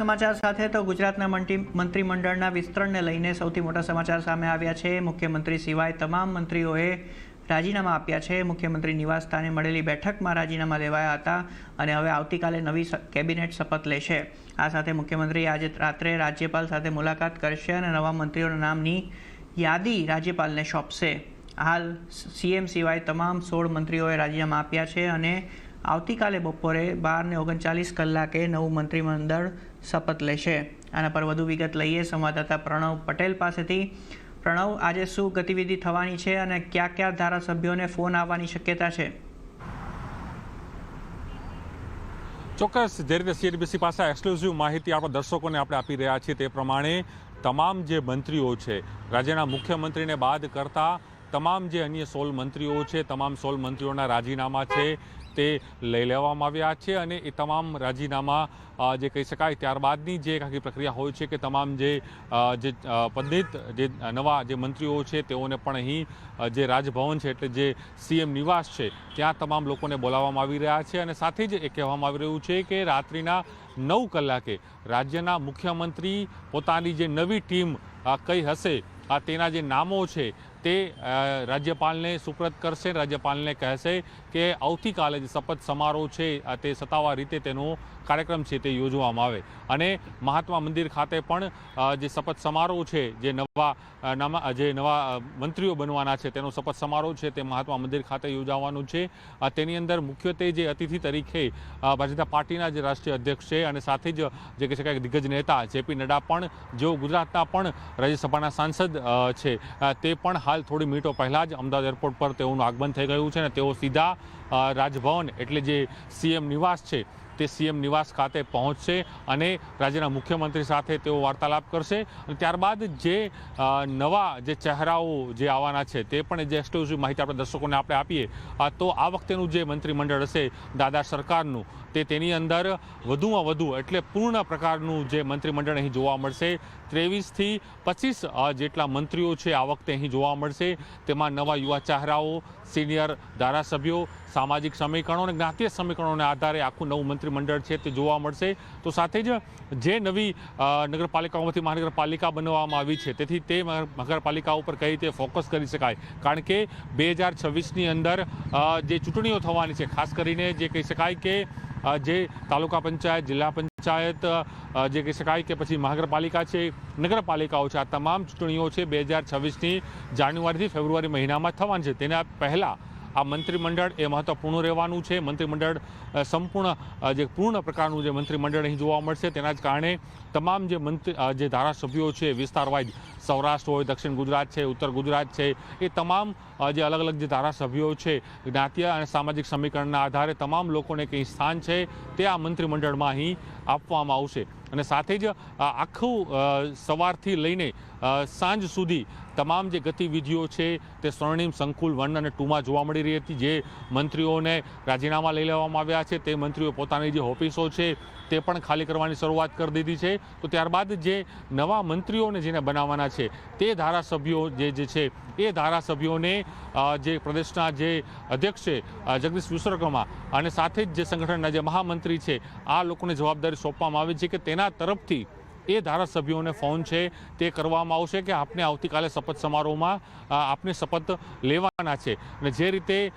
समाचार साथे तो गुजरातना मंत्रीमंडळना विस्तरणने लईने सौथी मोटा समाचार सामे आव्या छे। मुख्यमंत्री सिवाय तमाम मंत्रीओए राजीनामा आप्या छे। मुख्यमंत्री निवास स्थाने मळेली बेठकमां राजीनामा लेवाया हता अने हवे आवतीकाले नवी केबिनेट शपथ लेशे। आ साथे मुख्यमंत्री आज रात्रे राज्यपाल साथे मुलाकात करशे अने नवा मंत्रीओना नामनी यादी राज्यपालने सोंपशे। हाल सीएम सिवाय तमाम 16 मंत्रीओए राजीनामा आप्या छे अने आवतीकाले बपोरे 12:39 कलाके नवुं मंत्रीमंडळ शपथ लेशे। आना पर वधु विगत लईए संवाददाता प्रणव पटेल पासेथी। प्रणव, आज शुं गतिविधि थवानी छे अने क्या धारासभ्योने फोन आववानी शक्यता छे? ચોક્કસ જે રીતે સીએનબીસી પાસે એક્સક્લુઝિવ માહિતી આપણા દર્શકોને આપણે આપી રહ્યા છીએ તે પ્રમાણે તમામ જે મંત્રીઓ છે રાજ્યના મુખ્યમંત્રીને બાદ કરતા તમામ જે અન્ય 16 મંત્રીઓ છે તમામ 16 મંત્રીઓના રાજીનામા છે તે લઈ લેવામાં આવ્યા છે અને એ તમામ રાજીનામા જે કહી શકાય ત્યારબાદની જે આખી પ્રક્રિયા હોય છે કે તમામ જે પદિત જે નવા જે મંત્રીઓ છે તેઓને પણ અહીં જે રાજભવન છે એટલે જે સીએમ નિવાસ છે ત્યાં તમામ લોકોને બોલાવવામાં આવી રહ્યા છે અને સાથે જ એ કહેવામાં આવી રહ્યું છે કે રાત્રિના 9 કલાકે રાજ્યના મુખ્યમંત્રી પોતાની જે નવી ટીમ કઈ હશે તેના જે નામો છે તે રાજ્યપાલને સુપ્રત કરશે। રાજ્યપાલને કહેશે કે આવતીકાલે જે શપથ સમારોહ છે તે સત્તાવાર રીતે તેનો કાર્યક્રમ છે તે યોજવામાં આવે અને મહાત્મા મંદિર ખાતે પણ જે શપથ સમારોહ છે જે નવા મંત્રીઓ બનવાના છે તેનો શપથ સમારોહ છે તે મહાત્મા મંદિર ખાતે યોજાવાનું છે। તેની અંદર મુખ્યત્વે જે અતિથિ તરીકે ભારતીય જનતા પાર્ટીના જે રાષ્ટ્રીય અધ્યક્ષ છે અને સાથે જ જે કહી શકાય દિગ્ગજ નેતા જેપી નડ્ડા પણ જેઓ ગુજરાતના પણ રાજ્યસભાના સાંસદ છે તે પણ હાલ થોડી મિનિટો પહેલાં જ અમદાવાદ એરપોર્ટ પર તેઓનું આગમન થઈ ગયું છે અને તેઓ સીધા રાજભવન એટલે જે સીએમ નિવાસ છે તે સીએમ નિવાસ ખાતે પહોંચશે અને રાજ્યના મુખ્યમંત્રી સાથે તેઓ વાર્તાલાપ કરશે અને ત્યારબાદ જે નવા જે ચહેરાઓ જે આવવાના છે તે પણ જે એક્સક્લુઝિવ માહિતી આપણે દર્શકોને આપણે આપીએ તો આ વખતેનું જે મંત્રીમંડળ હશે દાદા સરકારનું તેની અંદર વધુમાં વધુ એટલે પૂર્ણ પ્રકારનું જે મંત્રીમંડળ અહીં જોવા મળશે। 23 થી 25 જેટલા મંત્રીઓ છે આ વખતે અહીં જોવા મળશે। તેમાં નવા યુવા ચહેરાઓ, સિનિયર ધારાસભ્યો, સામાજિક સમીકરણો અને જ્ઞાતીય સમીકરણોને આધારે આખું નવું મંત્રીમંડળ છે તે જોવા મળશે। તો સાથે જ જે નવી નગરપાલિકાઓમાંથી મહાનગરપાલિકા બનાવવામાં આવી છે તેથી તે નગરપાલિકા ઉપર કઈ રીતે ફોકસ કરી શકાય કારણ કે 2026ની અંદર જે ચૂંટણીઓ થવાની છે ખાસ કરીને જે કહી શકાય કે જે તાલુકા પંચાયત, જિલ્લા પંચાયત, જે કહી શકાય કે પછી મહાનગરપાલિકા છે, નગરપાલિકાઓ છે, આ તમામ ચૂંટણીઓ છે 2026ની જાન્યુઆરીથી ફેબ્રુઆરી મહિનામાં થવાની છે। તેના પહેલાં આ મંત્રીમંડળ એ મહત્વપૂર્ણ રહેવાનું છે। મંત્રીમંડળ સંપૂર્ણ જે પૂર્ણ પ્રકારનું જે મંત્રીમંડળ અહીં જોવા મળશે તેના જ કારણે તમામ જે ધારાસભ્યો છે વિસ્તાર વાઇઝ સૌરાષ્ટ્ર હોય, દક્ષિણ ગુજરાત છે, ઉત્તર ગુજરાત છે, એ તમામ જે અલગ અલગ જે ધારાસભ્યો છે જ્ઞાતીય અને સામાજિક સમીકરણના આધારે તમામ લોકોને કંઈ સ્થાન છે તે આ મંત્રીમંડળમાં અહીં આપવામાં આવશે અને સાથે જ આખું સવારથી લઈને સાંજ સુધી તમામ જે ગતિવિધિઓ છે તે સ્વર્ણિમ સંકુલ 1 અને 2માં જોવા મળી રહી હતી। જે મંત્રીઓને રાજીનામા લઈ લેવામાં આવ્યા છે તે મંત્રીઓ પોતાની જે ઓફિસો છે તે પણ ખાલી કરવાની શરૂઆત કરી દીધી છે। તો ત્યારબાદ જે નવા મંત્રીઓને જેને બનાવવાના છે તે ધારાસભ્યો જે છે એ ધારાસભ્યોને જે પ્રદેશના જે અધ્યક્ષ છે જગદીશ વિશ્વકર્મા અને સાથે જ જે સંગઠનના જે મહામંત્રી છે આ લોકોને જવાબદારી સોંપવામાં આવી છે કે તેના તરફથી એ ધારાસભ્યોને ફોન છે તે કરવામાં આવશે કે આપને આવતીકાલે શપથ સમારોહમાં આપને શપથ લેવાના છે। અને જે રીતે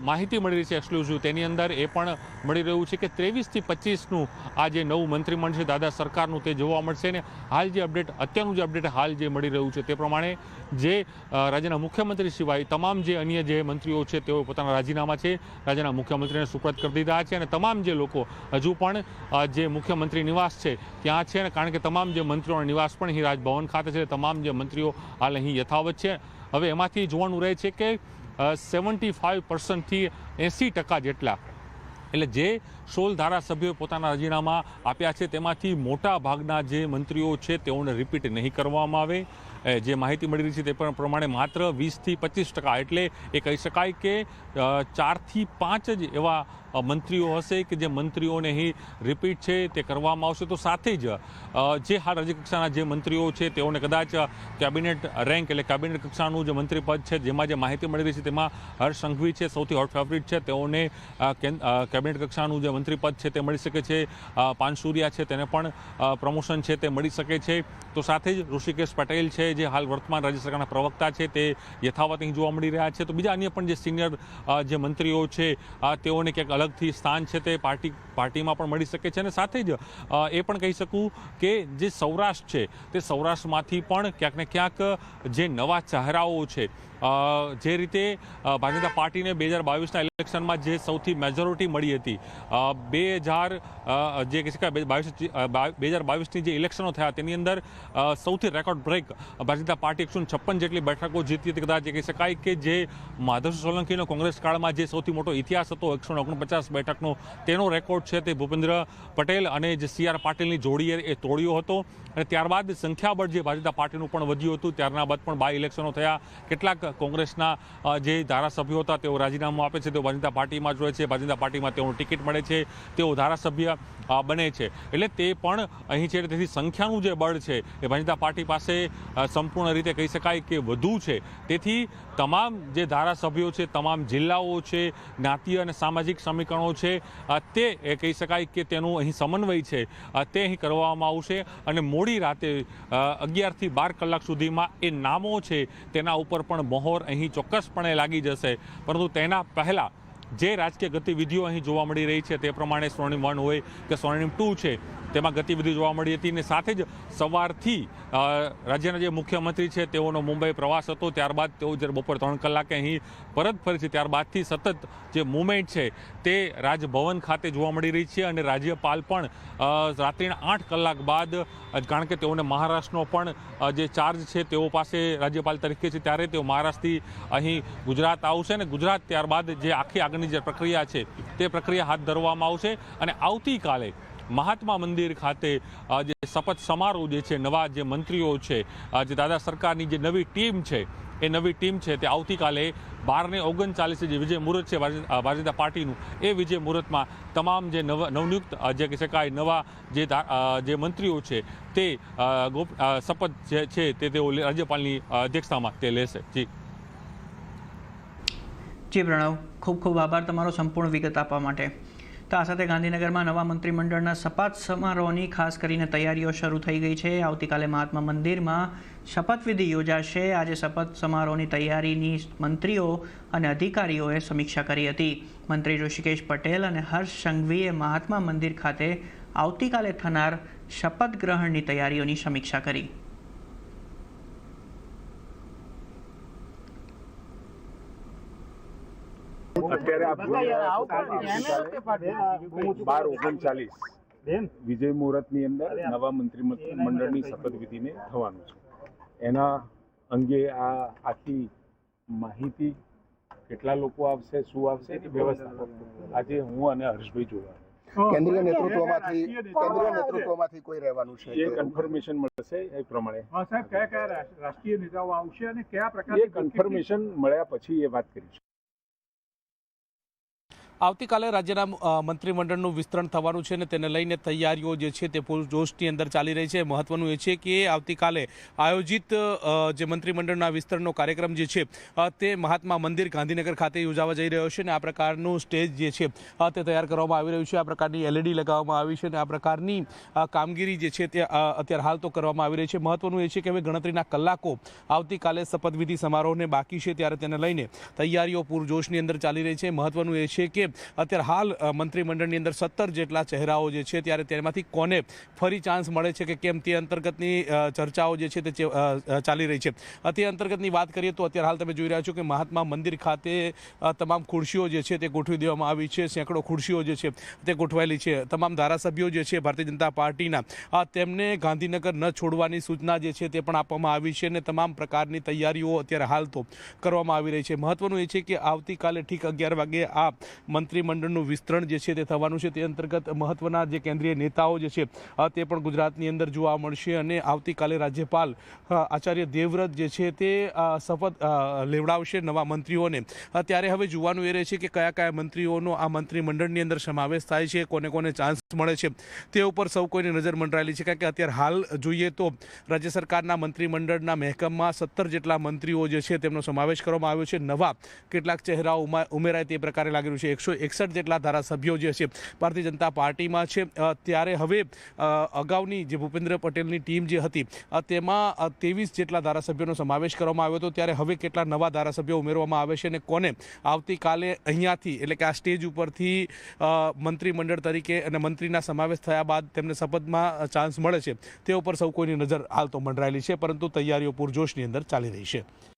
માહિતી મળી રહી છે એક્સક્લુઝિવ તેની અંદર એ પણ મળી રહ્યું છે કે 23 થી 25નું આ જે નવું મંત્રીમંડળ છે દાદા સરકારનું તે જોવા મળશે અને હાલ જે અત્યારનું જે અપડેટ હાલ જે મળી રહ્યું છે તે પ્રમાણે જે રાજ્યના મુખ્યમંત્રી સિવાય તમામ જે અન્ય જે મંત્રીઓ છે તેઓ પોતાના રાજીનામા છે રાજ્યના મુખ્યમંત્રીને સુપ્રત કરી દીધા છે અને તમામ જે લોકો હજુ પણ જે મુખ્યમંત્રી નિવાસ છે ત્યાં છે કારણ કે તમામ જે મંત્રીઓના નિવાસ પણ અહીં રાજભવન ખાતે છે। તમામ જે મંત્રીઓ હાલ અહીં યથાવત છે। હવે એમાંથી જોવાનું રહે છે કે 75% થી 80% જેટલા એટલે જે 16 ધારાસભ્યોએ પોતાના રાજીનામા આપ્યા છે તેમાંથી મોટા ભાગના જે મંત્રીઓ છે તેઓને રિપીટ નહીં કરવામાં આવે। જે માહિતી મળી રહી છે તે પ્રમાણે માત્ર 20 થી 25% એટલે એ કહી શકાય કે 4 થી 5 જ એવા મંત્રીઓ હશે કે જે મંત્રીઓને અહીં રિપીટ છે તે કરવામાં આવશે। તો સાથે જ જે હાલ રાજ્યકક્ષાના જે મંત્રીઓ છે તેઓને કદાચ કેબિનેટ રેન્ક એટલે કેબિનેટ કક્ષાનું જે મંત્રી પદ છે જેમાં જે માહિતી મળી રહી છે તેમાં હર્ષ સંઘવી છે સૌથી હોટ ફેવરિટ છે, તેઓને કેબિનેટ કક્ષાનું જે મંત્રી પદ છે તે મળી શકે છે, પાનસુરિયા છે તેને પણ પ્રમોશન છે તે મળી શકે છે. તો સાથે જ ઋષિકેશ પટેલ છે જે હાલ વર્તમાન રાજ્ય સરકારના પ્રવક્તા છે તે યથાવત અહીં જોવા મળી રહ્યા છે. તો બીજા અન્ય પણ જે સિનિયર જે મંત્રીઓ છે તેઓને ક્યાંક અલગથી સ્થાન છે તે પાર્ટીમાં પણ મળી શકે છે. અને સાથે જ એ પણ કહી શકું કે જે સૌરાષ્ટ્ર છે તે સૌરાષ્ટ્રમાંથી પણ ક્યાંક ને ક્યાંક જે નવા ચહેરાઓ છે, જે રીતે ભારતીય જનતા પાર્ટીને 2022ના ઇલેક્શનમાં જે સૌથી મેજોરિટી મળી હતી, 2022ની જે ઇલેક્શનો થયા તેની અંદર સૌથી record break Bharatiya Janata party 156 જેટલી બેઠકો જીતી હતી. કદાચ કહી શકાય કે જે માધવ સોલંકીનો કોંગ્રેસ કાળમાં જે સૌથી મોટો ઇતિહાસ હતો 149 બેઠકનો, તેનો રેકોર્ડ છે તે ભૂપેન્દ્ર પટેલ અને જે CR પાટીલની જોડીએ એ તોડ્યો હતો. અને ત્યારબાદ સંખ્યાબળ જે ભારતીય જનતા પાર્ટીનું પણ વધ્યું હતું. ત્યારના બાદ પણ બાય ઇલેક્શનો થયા. કેટલાક કોંગ્રેસના જે ધારાસભ્યો હતા તેઓ રાજીનામું આપે છે, તેઓ ભારતીય જનતા પાર્ટીમાં જ રહે છે, ભારતીય જનતા પાર્ટીમાં તેઓને ટિકિટ મળે છે, તેઓ ધારાસભ્ય બને છે. એટલે તે પણ અહીં છે. તેથી સંખ્યાનું જે બળ છે એ ભારતીય જનતા પાર્ટી પાસે સંપૂર્ણ રીતે કહી શકાય કે વધુ છે. તેથી તમામ જે ધારાસભ્યો છે, તમામ જિલ્લાઓ છે, જ્ઞાતીય અને સામાજિક સમીકરણો છે, તે કહી શકાય કે તેનું અહીં સમન્વય છે તે અહીં કરવામાં આવશે. અને મોડી રાતે 11 થી 12 કલાક સુધીમાં એ નામો છે તેના ઉપર પણ મહોર અહીં ચોક્કસપણે લાગી જશે. પરંતુ તેના પહેલાં જે રાજકીય ગતિવિધિઓ અહીં જોવા મળી રહી છે તે પ્રમાણે સ્વર્ણિમ 1 હોય કે સ્વર્ણિમ 2 છે તેમાં ગતિવિધિ જોવા મળી હતી. અને સાથે જ સવારથી રાજ્યના જે મુખ્યમંત્રી છે તેઓનો મુંબઈ પ્રવાસ હતો. ત્યારબાદ તેઓ જ્યારે બપોર 3 કલાકે અહીં પરત ફરી છે, ત્યારબાદથી સતત જે મુવમેન્ટ છે તે રાજભવન ખાતે જોવા મળી રહી છે. અને રાજ્યપાલ પણ રાત્રિના 8 કલાક બાદ, કારણ કે તેઓને મહારાષ્ટ્રનો પણ જે ચાર્જ છે તેઓ પાસે રાજ્યપાલ તરીકે છે, ત્યારે તેઓ મહારાષ્ટ્રથી અહીં ગુજરાત આવશે. અને ગુજરાત ત્યારબાદ જે આખી આગળની જે પ્રક્રિયા છે તે પ્રક્રિયા હાથ ધરવામાં આવશે. અને આવતીકાલે મહાત્મા મંદિર ખાતે જે શપથ સમારોહ જે છે, નવા જે મંત્રીઓ છે, જે દાદા સરકારની જે નવી ટીમ છે, એ નવી ટીમ છે તે આવતીકાલે 12:39 જે વિજય મુહૂર્ત છે ભારતીય જનતા પાર્ટીનું, એ વિજય મુહૂર્તમાં તમામ જે નવનિયુક્ત જે કહી શકાય નવા જે મંત્રીઓ છે તે શપથ જે છે તે તેઓ રાજ્યપાલની અધ્યક્ષતામાં તે લેશે. જી પ્રણવ, ખૂબ ખૂબ આભાર તમારો સંપૂર્ણ વિગત આપવા માટે. તો આ સાથે ગાંધીનગરમાં નવા મંત્રીમંડળના શપથ સમારોહની ખાસ કરીને તૈયારીઓ શરૂ થઈ ગઈ છે. આવતીકાલે મહાત્મા મંદિરમાં શપથવિધિ યોજાશે. આજે શપથ સમારોહની તૈયારીની મંત્રીઓ અને અધિકારીઓએ સમીક્ષા કરી હતી. મંત્રી ઋષિકેશ પટેલ અને હર્ષ સંઘવીએ મહાત્મા મંદિર ખાતે આવતીકાલે થનાર શપથ ગ્રહણની તૈયારીઓની સમીક્ષા કરી. અત્યારે આપ જોઈ રહ્યા છો 12:39 વિજય મુહૂર્તની અંદર નવા મંત્રીમંડળની શપથવિધિને થવાનું છે. એના અંગે આ આખી માહિતી, કેટલા લોકો આવશે, શું આવશે, એની વ્યવસ્થા આજે હું અને હર્ષભાઈ જોવા. કેન્દ્રીય નેતૃત્વમાંથી કોઈ રહેવાનું છે એ કન્ફર્મેશન મળશે એ પ્રમાણે. સાહેબ, કયા રાષ્ટ્રીય નેતાઓ આવશે અને કયા પ્રકારની કન્ફર્મેશન મળ્યા પછી એ વાત કરીશું. આવતીકાલે રાજ્યના મંત્રીમંડળનું વિસ્તરણ થવાનું છે અને તેને લઈને તૈયારીઓ જે છે તે પૂરજોશની અંદર ચાલી રહી છે. મહત્વનું એ છે કે આવતીકાલે આયોજિત જે મંત્રીમંડળના વિસ્તરણનો કાર્યક્રમ જે છે તે મહાત્મા મંદિર ગાંધીનગર ખાતે યોજાવા જઈ રહ્યો છે. અને આ પ્રકારનું સ્ટેજ જે છે તે તૈયાર કરવામાં આવી રહ્યું છે. આ પ્રકારની LED લગાવવામાં આવી છે અને આ પ્રકારની કામગીરી જે છે તે અત્યારે હાલ તો કરવામાં આવી રહી છે. મહત્વનું એ છે કે હવે ગણતરીના કલાકો આવતીકાલે શપથવિધિ સમારોહને બાકી છે, ત્યારે તેને લઈને તૈયારીઓ પૂરજોશની અંદર ચાલી રહી છે. મહત્વનું એ છે કે અત્યારે હાલ મંત્રીમંડળની અંદર 17 જેટલા ચહેરાઓ જે છે, ત્યારે તેમાંથી કોને ફરી ચાન્સ મળે છે કે કેમ તે અંતર્ગતની ચર્ચાઓ જે છે તે ચાલી રહી છે. તે અંતર્ગતની વાત કરીએ તો અત્યારે હાલ તમે જોઈ રહ્યા છો કે મહાત્મા મંદિર ખાતે તમામ ખુરશીઓ જે છે તે ગોઠવી દેવામાં આવી છે. સેંકડો ખુરશીઓ જે છે તે ગોઠવાયેલી છે. તમામ ધારાસભ્યો જે છે ભારતીય જનતા પાર્ટીના તેમને ગાંધીનગર ન છોડવાની સૂચના જે છે તે પણ આપવામાં આવી છે. અને તમામ પ્રકારની તૈયારીઓ અત્યારે હાલ તો કરવામાં આવી રહી છે. મહત્વનું એ છે કે આવતીકાલે ઠીક 11 વાગે આ મંત્રીમંડળનું વિસ્તરણ જે છે તે થવાનું છે. તે અંતર્ગત મહત્વના જે કેન્દ્રીય નેતાઓ જે છે તે પણ ગુજરાતની અંદર જોવા મળશે. અને આવતીકાલે રાજ્યપાલ આચાર્ય દેવવ્રત જે છે તે શપથ લેવડાવશે નવા મંત્રીઓને. ત્યારે હવે જોવાનું એ રહે છે કે કયા કયા મંત્રીઓનો આ મંત્રીમંડળની અંદર સમાવેશ થાય છે, કોને કોને ચાન્સ મળે છે, તે ઉપર સૌ કોઈની નજર મંડરાયેલી છે. કારણ કે અત્યારે હાલ જોઈએ તો રાજ્ય સરકારના મંત્રીમંડળના મહેકમમાં 17 જેટલા મંત્રીઓ જે છે તેમનો સમાવેશ કરવામાં આવ્યો છે. નવા કેટલાક ચહેરાઓ ઉમેરાય તે પ્રકારે લાગી રહ્યું છે. 261 જેટલા ધારાસભ્યો જે છે ભારતીય જનતા પાર્ટીમાં છે, ત્યારે હવે અગાઉની જે ભૂપેન્દ્ર પટેલની ટીમ જે હતી તેમાં 23 જેટલા ધારાસભ્યોનો સમાવેશ કરવામાં આવ્યો હતો, ત્યારે હવે કેટલા નવા ધારાસભ્યો ઉમેરવામાં આવે છે અને કોને આવતીકાલે અહીંયાથી એટલે કે આ સ્ટેજ ઉપરથી મંત્રીમંડળ તરીકે અને મંત્રીના સમાવેશ થયા બાદ તેમને શપથમાં ચાન્સ મળે છે તે ઉપર સૌ કોઈની નજર હાલ તો મંડરાયેલી છે, પરંતુ તૈયારીઓ પૂરજોશની અંદર ચાલી રહી છે.